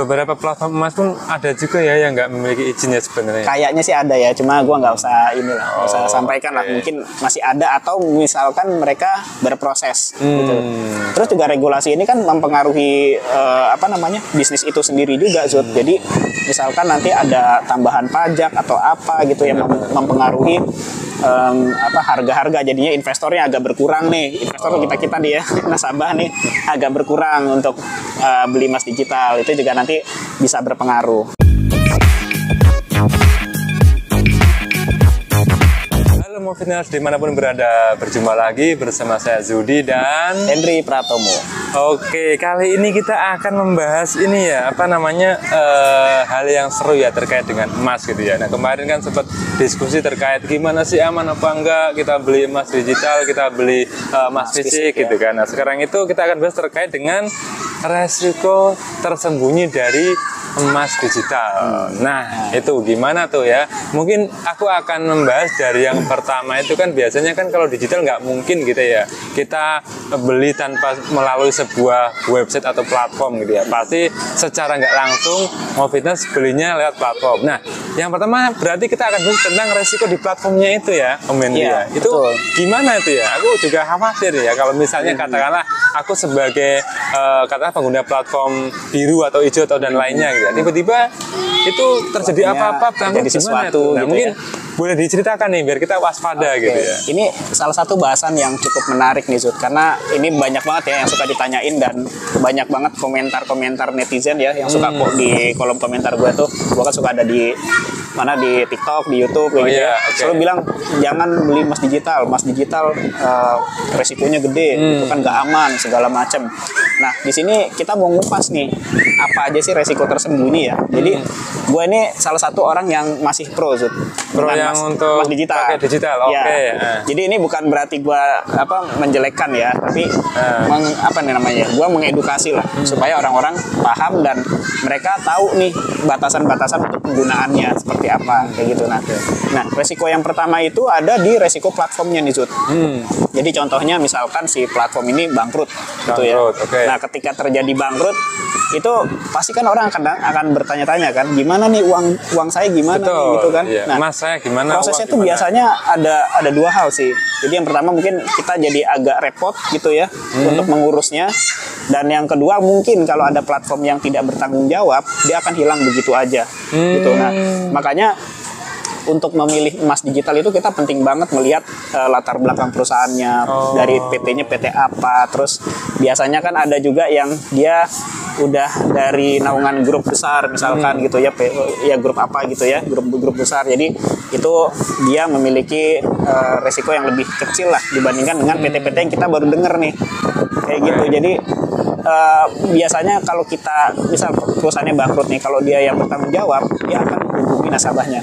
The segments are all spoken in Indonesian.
beberapa platform emas pun ada juga ya yang nggak memiliki izinnya sebenarnya. Kayaknya sih ada ya, cuma gua nggak usah inilah, nggak usah sampaikan lah. Mungkin masih ada atau misalkan mereka berproses gitu. Terus juga regulasi ini kan mempengaruhi bisnis itu sendiri juga, Zud. Jadi misalkan nanti ada tambahan pajak atau apa gitu yang mempengaruhi harga-harga, jadinya investornya agak berkurang nih, investor kita nih ya, nasabah nih agak berkurang untuk beli emas digital, itu juga nanti bisa berpengaruh. Halo Moviners, dimanapun berada, berjumpa lagi bersama saya Zudi dan Henry Pratomo. Oke, kali ini kita akan membahas ini ya, hal yang seru ya terkait dengan emas gitu ya. Nah, kemarin kan sempat diskusi terkait gimana sih aman apa enggak kita beli emas digital, kita beli emas fisik gitu kan. Nah, sekarang itu kita akan bahas terkait dengan resiko tersembunyi dari emas digital. Nah, itu gimana tuh ya? Mungkin aku akan membahas dari yang pertama itu kan biasanya kan kalau digital nggak mungkin gitu ya. Kita beli tanpa melalui sebuah website atau platform gitu ya. Pasti secara nggak langsung mau fitness belinya lewat platform. Nah, yang pertama berarti kita akan bahas tentang resiko di platformnya itu ya, Om Henry ya. Itu betul. Gimana itu ya? Aku juga khawatir ya kalau misalnya katakanlah aku sebagai pengguna platform biru atau hijau atau dan lainnya gitu. Tiba-tiba itu terjadi apa-apa, terjadi sesuatu nah, gitu mungkin ya. Boleh diceritakan nih biar kita waspada gitu ya. Ini salah satu bahasan yang cukup menarik nih, Zud, karena ini banyak banget ya yang suka ditanyain dan banyak banget komentar-komentar netizen ya yang suka kok di kolom komentar gue tuh. Gue kan suka ada di TikTok, di YouTube kayak gitu ya. Selalu bilang jangan beli emas digital resikonya gede, itu kan gak aman segala macam. Nah, di sini kita mau ngupas nih apa aja sih resiko tersembunyi ya. Jadi gue ini salah satu orang yang masih pro, Zud, pro yang untuk emas digital. Pakai digital. Ya. Oke. Jadi ini bukan berarti gue menjelekkan ya, tapi gue mengedukasi lah supaya orang-orang paham dan mereka tahu nih batasan-batasan untuk penggunaannya seperti apa kayak gitu. Nah, resiko yang pertama itu ada di resiko platformnya nih, Zud. Jadi contohnya misalkan si platform ini bangkrut gitu ya. Nah, ketika terjadi bangkrut itu pasti kan orang akan bertanya-tanya kan, gimana nih uang saya gimana nih gitu kan. Iya. Nah, emas saya gimana? Prosesnya itu biasanya ada dua hal sih. Jadi yang pertama mungkin kita jadi agak repot gitu ya untuk mengurusnya. Dan yang kedua mungkin kalau ada platform yang tidak bertanggung jawab, dia akan hilang begitu aja gitu. Nah, makanya untuk memilih emas digital itu kita penting banget melihat latar belakang perusahaannya, dari PT-nya PT apa, terus biasanya kan ada juga yang dia udah dari naungan grup besar misalkan gitu ya, grup apa gitu ya, grup besar. Jadi itu dia memiliki resiko yang lebih kecil lah dibandingkan dengan PT-PT yang kita baru dengar nih kayak gitu. Jadi biasanya kalau kita misal perusahaannya bangkrut nih, kalau dia yang bertanggung jawab, dia akan menghubungi nasabahnya.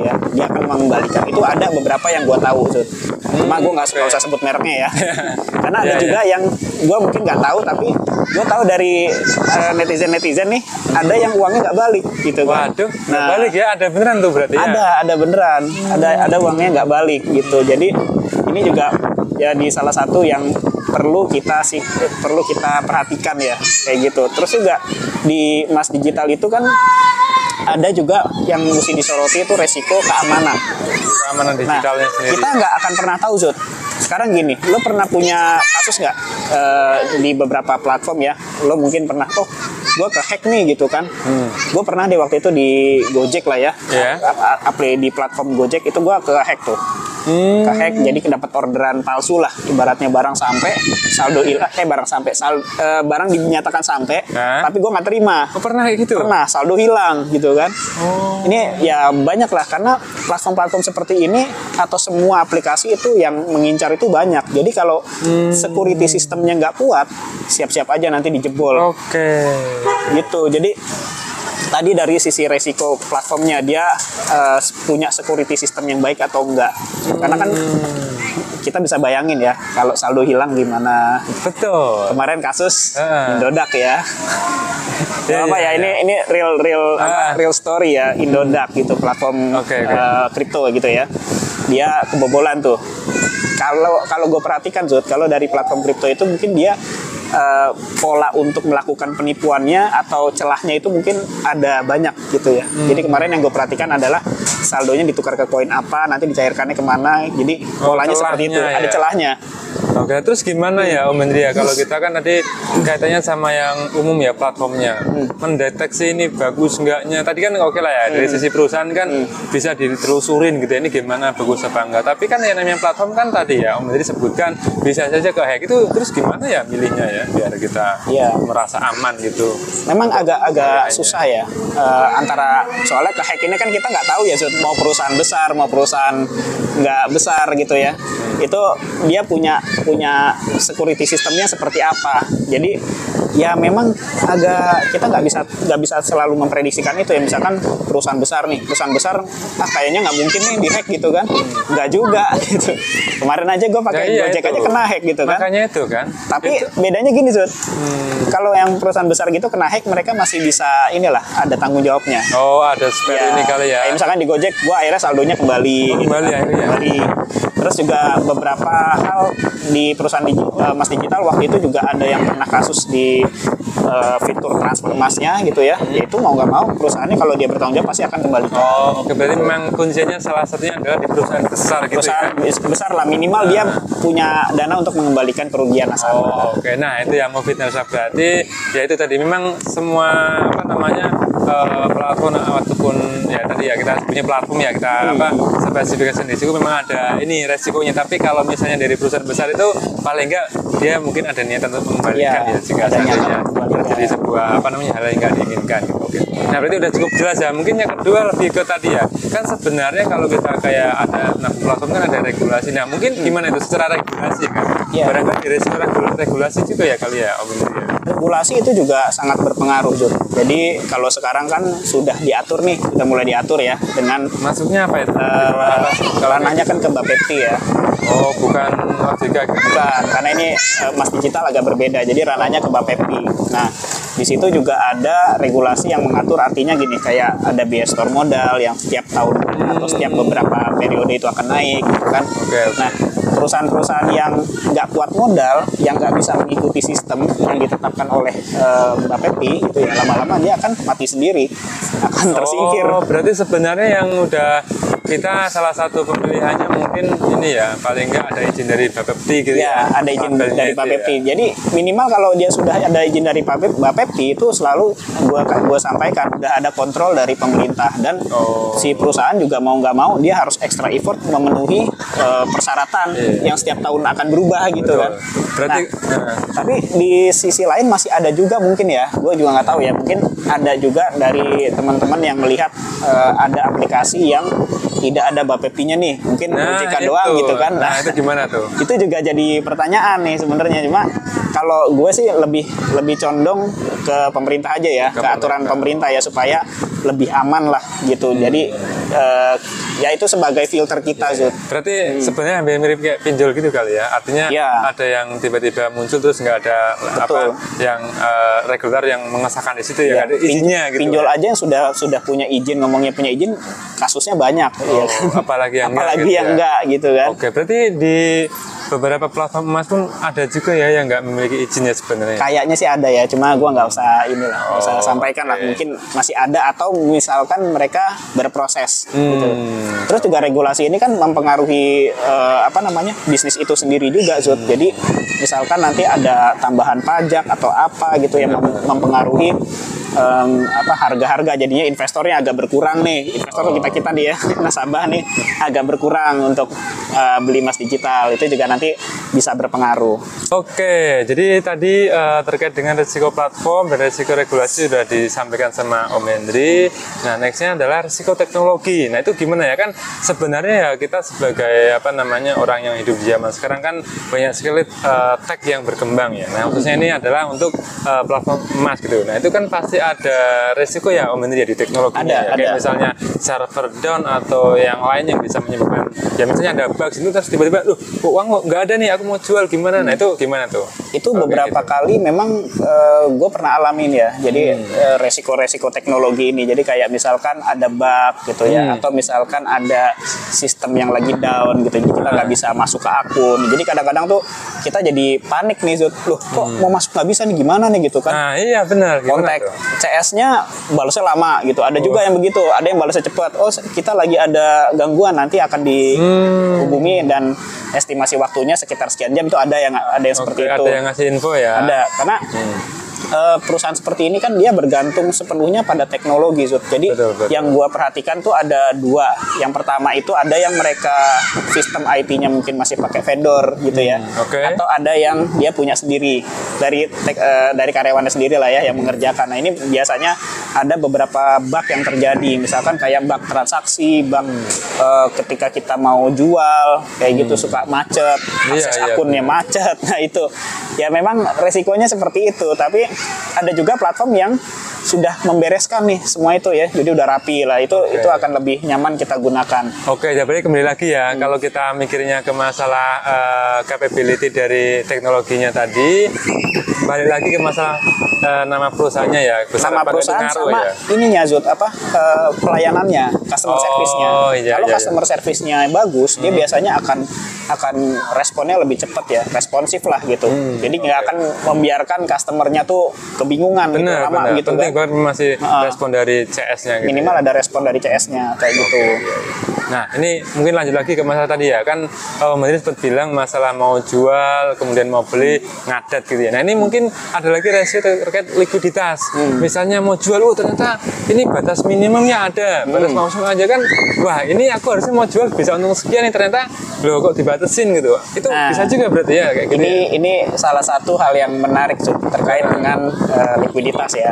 Ya, dia akan mengembalikan. Itu ada beberapa yang gue tahu, Zud. Cuma gue nggak usah sebut mereknya ya. Karena ada juga yang gue mungkin nggak tahu, tapi gue tahu dari netizen nih, ada yang uangnya nggak balik gitu kan. Waduh, nggak balik ya? Ada beneran tuh berarti ya? Ada beneran. Ada uangnya nggak balik gitu. Jadi ini juga jadi salah satu yang perlu kita perhatikan ya kayak gitu. Terus juga di emas digital itu kan ada juga yang mesti disoroti, itu resiko keamanan digitalnya sendiri. Kita nggak akan pernah tahu, Zud. Sekarang gini, lo pernah punya kasus nggak di beberapa platform ya? Lo mungkin pernah, gue kehack nih gitu kan. Gue pernah di waktu itu di Gojek lah ya, apply di platform Gojek itu gue kehack tuh. Kehack, jadi dapat orderan palsu lah, ibaratnya barang sampai saldo hilang, barang dinyatakan sampai, tapi gue nggak terima. Pernah gitu? Pernah, saldo hilang gitu kan. Ini ya banyak lah, karena platform-platform seperti ini atau semua aplikasi itu yang mengincar itu banyak. Jadi kalau security sistemnya nggak kuat, siap-siap aja nanti dijebol. Gitu. Jadi tadi dari sisi resiko platformnya, dia punya security system yang baik atau enggak. Karena kan kita bisa bayangin ya, kalau saldo hilang gimana. Betul. Kemarin kasus Indodax ya. Ini real story ya, Indodax gitu, platform kripto gitu ya. Dia kebobolan tuh. Kalau gue perhatikan, Zud, kalau dari platform kripto itu mungkin dia pola untuk melakukan penipuannya atau celahnya itu mungkin ada banyak gitu ya. Jadi kemarin yang gue perhatikan adalah saldonya ditukar ke koin apa, nanti dicairkannya kemana. Jadi polanya seperti itu, celahnya ada ya. celahnya. Oke, terus gimana ya Om Hendri ya? Kalau kita kan tadi kaitannya sama yang umum ya platformnya, mendeteksi ini bagus enggaknya. Tadi kan oke lah ya, dari sisi perusahaan kan bisa ditelusurin gitu ya, ini gimana bagus apa enggak. Tapi kan yang namanya platform kan tadi ya Om Hendri sebutkan bisa saja ke hack itu, terus gimana ya milihnya ya biar kita merasa aman gitu. Memang agak susah ya antara soalnya ke hack ini kan kita nggak tahu ya mau perusahaan besar mau perusahaan nggak besar gitu ya. Itu dia punya security sistemnya seperti apa. Jadi ya memang kita nggak bisa selalu memprediksikan itu ya. Misalkan perusahaan besar kayaknya nggak mungkin nih dihack gitu kan, nggak juga gitu. Kemarin aja gue pakai Gojek aja kena hack gitu kan. Makanya itu kan. Tapi bedanya gini Zud, kalau yang perusahaan besar gitu kena hack mereka masih bisa ada tanggung jawabnya. Oh, ada spare ini kali ya. Kayak misalkan di Gojek gue akhirnya saldonya kembali kembali. Terus juga beberapa hal di perusahaan Mas Digital waktu itu juga ada yang pernah kasus di fitur transfer emasnya gitu ya. Yaitu mau nggak mau perusahaannya kalau dia bertanggung jawab pasti akan kembali. Oh, oke, berarti memang kuncinya salah satunya adalah di perusahaan besar gitu. Perusahaan besar lah, minimal dia punya dana untuk mengembalikan kerugian nasabah. Oh, oke. Nah, itu yang mau fitness berarti ya itu tadi memang semua platform ataupun ya tadi ya kita punya platform ya kita spesifikasi di situ memang ada ini resikonya. Tapi kalau misalnya dari perusahaan besar itu paling enggak dia mungkin ada niatan untuk mengembalikan ya jika seandainya terjadi sebuah hal yang enggak diinginkan. Oke. Nah, berarti udah cukup jelas ya. Mungkin yang kedua lebih ke tadi ya. Kan sebenarnya kalau kita kayak ada platform kan ada regulasi. Nah, mungkin gimana itu secara regulasi kan? Ya. Barangkali dari secara regulasi juga ya kali ya Om Hendri ya. Regulasi itu juga sangat berpengaruh, Jur. Jadi kalau sekarang kan sudah diatur nih, sudah mulai diatur ya dengan masuknya apa itu? Ranahnya kan ke Bapepti ya. Oh, bukan OJK. Bukan, karena ini Mas Digital agak berbeda. Jadi ranahnya ke Bapepti. Nah, di situ juga ada regulasi yang mengatur, artinya gini, kayak ada biaya store modal yang setiap tahun atau setiap beberapa periode itu akan naik, gitu kan? Okay. Nah, perusahaan-perusahaan yang nggak kuat modal, yang nggak bisa mengikuti sistem yang ditetapkan oleh Bapepti, itu ya lama-lama dia akan mati sendiri, akan tersingkir. Oh, berarti sebenarnya yang udah kita salah satu pemilihannya mungkin ini ya, paling nggak ada izin dari Bapepti gitu ya. Ada izin dari Bapepti. Ya. Jadi minimal kalau dia sudah ada izin dari Bapepti itu selalu gua sampaikan udah ada kontrol dari pemerintah dan si perusahaan juga mau nggak mau dia harus extra effort memenuhi persyaratan yang setiap tahun akan berubah gitu. Betul. Kan. Berarti tapi di sisi lain masih ada juga mungkin ya, gue juga nggak tahu ya, mungkin ada juga dari teman-teman yang melihat ada aplikasi yang tidak ada Bapepti-nya nih, mungkin OJK doang gitu kan. Nah, itu gimana tuh? Itu juga jadi pertanyaan nih sebenarnya. Cuma kalau gue sih lebih condong ke pemerintah aja ya, ke aturan pemerintah ya, supaya lebih aman lah gitu. Jadi ya itu sebagai filter kita, Zud. Berarti sebenarnya hampir mirip kayak pinjol gitu kali ya. Artinya ada yang tiba-tiba muncul terus nggak ada yang reguler yang mengesahkan di situ ya, ada izinnya gitu. Pinjol aja yang sudah punya izin, ngomongnya punya izin, kasusnya banyak. Ya kan? Apalagi yang enggak gitu kan. Oke, berarti di beberapa platform emas pun ada juga ya yang nggak memiliki izinnya sebenarnya. Kayaknya sih ada ya, cuma gue nggak usah nggak usah sampaikan lah. Mungkin masih ada atau misalkan mereka berproses gitu. Terus juga regulasi ini kan mempengaruhi bisnis itu sendiri juga, Zud. Jadi misalkan nanti ada tambahan pajak atau apa gitu yang mempengaruhi harga-harga, jadinya investornya agak berkurang nih, investor kita nih ya, nasabah nih agak berkurang untuk beli Mas Digital, itu juga nanti bisa berpengaruh. Oke, jadi tadi terkait dengan risiko platform dan risiko regulasi sudah disampaikan sama Om Hendri. Nah, nextnya adalah risiko teknologi. Nah, itu gimana ya, kan sebenarnya ya kita sebagai orang yang hidup di zaman sekarang kan banyak sekali tech yang berkembang ya. Nah, khususnya ini adalah untuk platform emas gitu. Nah, itu kan pasti ada risiko ya Om Hendri ya di teknologi. Kayak misalnya server down atau yang lain yang bisa menyebabkan ya misalnya ada bug bug itu terus tiba-tiba kok uang kok nggak ada nih, aku mau jual gimana? Nah itu gimana tuh? Itu beberapa kali memang gue pernah alamin ya. Jadi resiko-resiko teknologi ini. Jadi kayak misalkan ada bug gitu ya, atau misalkan ada sistem yang lagi down gitu. Jadi kita nggak bisa masuk ke akun. Jadi kadang-kadang tuh kita jadi panik nih, Zut. Loh, kok mau masuk nggak bisa nih, gimana nih gitu kan? Nah iya benar. Kontak CS-nya balasnya lama gitu. Ada juga yang begitu. Ada yang balasnya cepat. Oh kita lagi ada gangguan, nanti akan dihubungi dan estimasi waktunya sekitar sekian jam. Itu ada yang seperti itu. Ada yang ngasih info ya. Ada, karena perusahaan seperti ini kan dia bergantung sepenuhnya pada teknologi, Zut. Jadi betul. yang gua perhatikan tuh ada dua. Yang pertama itu ada yang mereka sistem IP-nya mungkin masih pakai vendor gitu ya. Atau ada yang dia punya sendiri dari karyawannya sendiri lah ya yang mengerjakan. Nah, ini biasanya ada beberapa bug yang terjadi. Misalkan kayak bug transaksi, bug ketika kita mau jual kayak gitu suka macet, akses akunnya macet. Nah, itu ya memang resikonya seperti itu, tapi ada juga platform yang sudah membereskan nih semua itu ya, jadi udah rapi lah, itu akan lebih nyaman kita gunakan. Oke, jadi kembali lagi ya, kalau kita mikirnya ke masalah capability dari teknologinya tadi, balik lagi ke masalah nama perusahaannya ya. Nama perusahaan sama ininya, Zut, pelayanannya, customer service-nya. Kalau customer service-nya bagus, dia biasanya akan responnya lebih cepat ya, responsif lah gitu. Jadi nggak akan membiarkan customernya tuh kebingungan gitu lama gitu. Penting banget masih respon dari CS-nya gitu. Minimal ada respon dari CS-nya kayak gitu. Nah, ini mungkin lanjut lagi ke masalah tadi ya. Kan Menteri sempat bilang masalah mau jual, kemudian mau beli, ngadat gitu ya. Nah, ini mungkin ada lagi resiko terkait likuiditas. Misalnya mau jual, ternyata ini batas minimumnya ada, batas maksimum aja kan. Wah, ini aku harusnya mau jual bisa untung sekian nih, ternyata loh kok dibatasin gitu. Itu bisa juga berarti ya kayak gitu. Ini salah satu hal yang menarik terkait dengan likuiditas ya.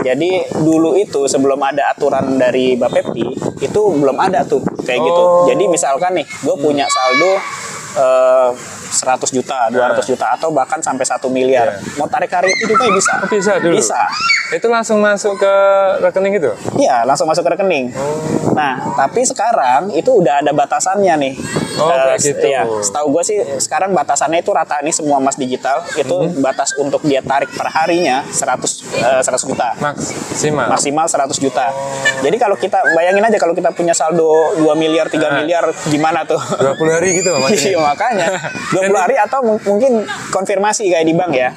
Jadi dulu itu sebelum ada aturan dari Bapepti itu belum ada tuh kayak gitu. Jadi misalkan nih, gue punya saldo 100 juta, 200 juta, atau bahkan sampai 1 miliar. Mau tarik hari itu juga bisa. Bisa dulu? Bisa. Itu langsung masuk ke rekening itu? Iya, langsung masuk ke rekening. Nah, tapi sekarang itu udah ada batasannya nih. Kayak gitu. Ya, setahu gue sih sekarang batasannya itu rata nih semua emas digital. Itu batas untuk dia tarik per harinya 100 juta. Maksimal 100 juta. Jadi kalau kita, bayangin aja kalau kita punya saldo 2 miliar, 3 miliar, gimana tuh? 20 hari gitu Iya, makanya 20 hari atau mungkin konfirmasi kayak di bank ya.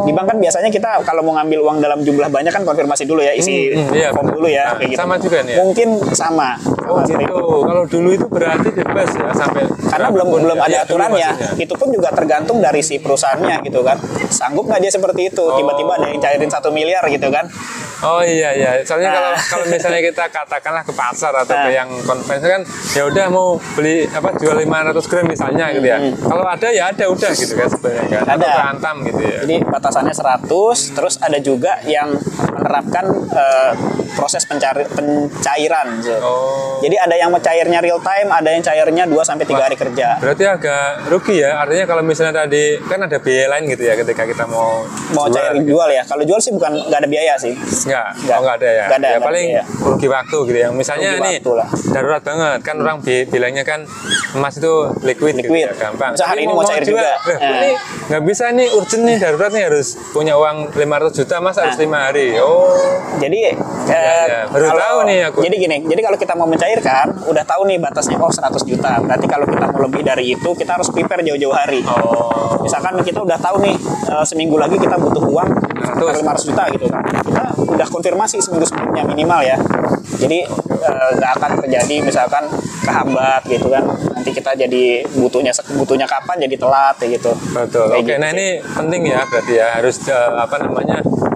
Di bank kan biasanya kita kalau mau ngambil uang dalam jumlah banyak kan konfirmasi dulu ya, isi form dulu ya kayak gitu. Sama juga nih ya? Mungkin sama. Gitu. Kalau dulu itu berarti bebas ya sampai, karena belum ada aturannya. Itu pun juga tergantung dari si perusahaannya gitu kan. Sanggup nggak dia seperti itu? Tiba-tiba ada yang cairin 1 miliar gitu kan. Iya. Soalnya kalau misalnya kita katakanlah ke pasar atau ke yang konvensi kan, ya udah mau beli jual 500 gram misalnya gitu ya. Kalau ada ya ada udah gitu kan sebenarnya kan. Ada. Atau kehantam gitu ya. Jadi batasannya 100, terus ada juga yang menerapkan proses pencairan. Jadi ada yang mencairnya real time, ada yang cairnya 2 sampai 3 hari kerja. Berarti agak rugi ya. Artinya kalau misalnya tadi kan ada biaya lain gitu ya ketika kita mau cair gitu. Jual ya. Kalau jual sih nggak ada biaya sih. Nggak ada ya. Nggak ada, ya paling rugi waktu gitu ya. Misalnya ini darurat banget kan, orang bilangnya kan emas itu liquid. Gitu ya, gampang. Hari ini mau cair juga. Ini nggak bisa nih, urgent nih, darurat nih, harus punya uang 500 juta mas harus 5 hari. Jadi baru tahu nih aku. Jadi gini, jadi kalau kita mau mencairkan udah tahu nih batasnya 100 juta. Berarti kalau kita mau lebih dari itu kita harus prepare jauh-jauh hari. Misalkan kita udah tahu nih seminggu lagi kita butuh uang 500 juta gitu kan. Kita udah konfirmasi seminggu sebelumnya minimal ya. Jadi nggak akan terjadi misalkan kehambat gitu kan. Nanti kita jadi butuhnya kapan jadi telat kayak gitu. Betul. Oke, nah ini penting ya berarti ya, harus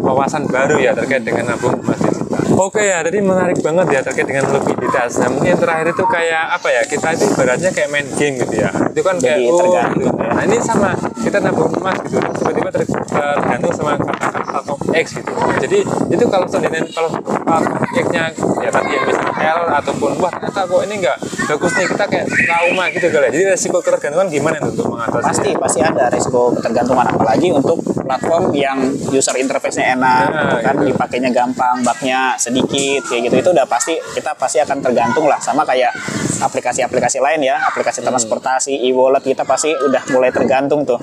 wawasan baru ya terkait dengan nabung emas digital. Oke ya, jadi menarik banget ya terkait dengan likuiditas. Nah mungkin terakhir itu kayak apa ya, kita itu ibaratnya kayak main game gitu ya. Itu kan kayak tergantung. Nah ini sama kita nabung emas gitu, tiba-tiba tergantung sama platform X gitu. Jadi itu kalau platform X-nya ya tadi yang misalnya L ataupun wah ternyata kok ini nggak bagus nih, kita kayak trauma gitu kali ya. Jadi resiko ketergantungan gimana untuk mengatasi? Pasti ada resiko ketergantungan, apalagi untuk platform yang user interface-nya enak, kan dipakainya gampang, bug-nya sedikit kayak gitu, itu udah pasti kita pasti akan tergantung lah sama kayak aplikasi-aplikasi lain ya, aplikasi transportasi, e-wallet, kita pasti udah mulai tergantung tuh.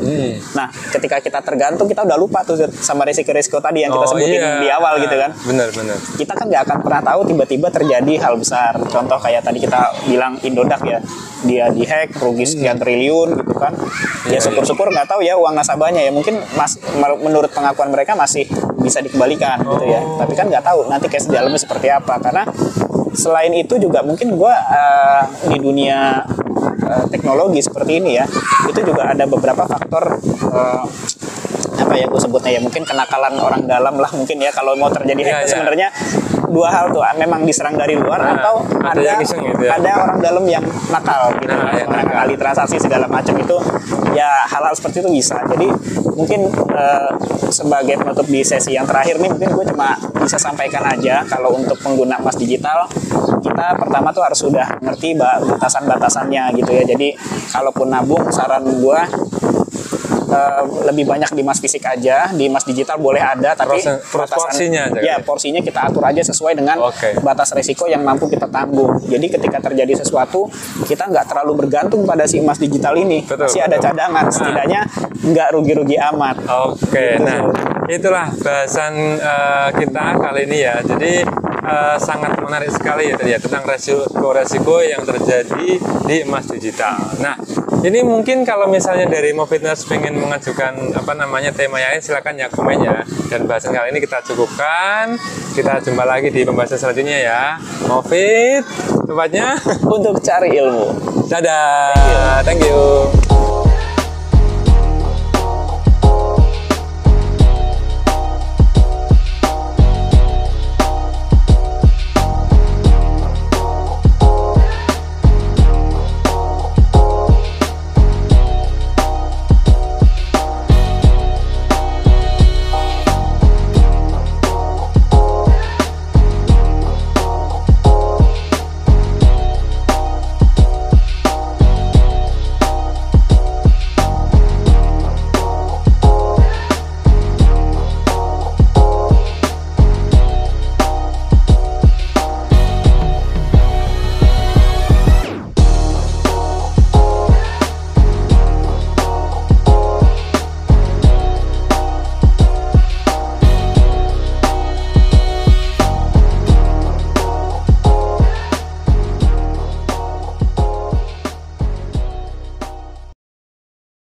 Nah, ketika kita tergantung, kita udah lupa tuh sama risiko-risiko tadi yang kita sebutin di awal gitu kan. Benar. Kita kan nggak akan pernah tahu tiba-tiba terjadi hal besar. Contoh kayak tadi kita bilang Indodax ya, dia dihack rugi sekian triliun gitu kan. Ya syukur-syukur nggak tahu ya uang nasabahnya ya, mungkin menurut pengakuan mereka masih bisa dikembalikan gitu ya. Tapi kan nggak tahu nanti case di dalamnya seperti apa, karena selain itu juga mungkin gue di dunia teknologi seperti ini ya, itu juga ada beberapa faktor apa ya gue sebutnya ya, mungkin kenakalan orang dalam lah mungkin ya, kalau mau terjadi hack itu sebenarnya dua hal tuh, memang diserang dari luar atau ada gitu ya. ada orang dalam yang nakal gitu, nakal transaksi segala macam itu ya, hal-hal seperti itu bisa. Jadi mungkin sebagai penutup di sesi yang terakhir nih, mungkin gue cuma bisa sampaikan aja kalau untuk pengguna emas digital, kita pertama tuh harus sudah ngerti batasan-batasannya gitu ya. Jadi kalaupun nabung, saran gue lebih banyak di emas fisik aja, di emas digital boleh ada, tapi porsinya aja. Ya, porsinya kita atur aja sesuai dengan batas resiko yang mampu kita tanggung. Jadi ketika terjadi sesuatu, kita nggak terlalu bergantung pada si emas digital ini. Masih ada cadangan, setidaknya nggak rugi-rugi amat. Gitu. Nah, itulah bahasan kita kali ini ya. Jadi sangat menarik sekali ya tadi ya, tentang resiko yang terjadi di emas digital. Nah, ini mungkin kalau misalnya dari Movitness pengen mengajukan tema yang lain, silakan ya komen ya. Dan bahasan kali ini kita cukupkan. Kita jumpa lagi di pembahasan selanjutnya ya. Movit, tempatnya untuk cari ilmu. Dadah. Thank you.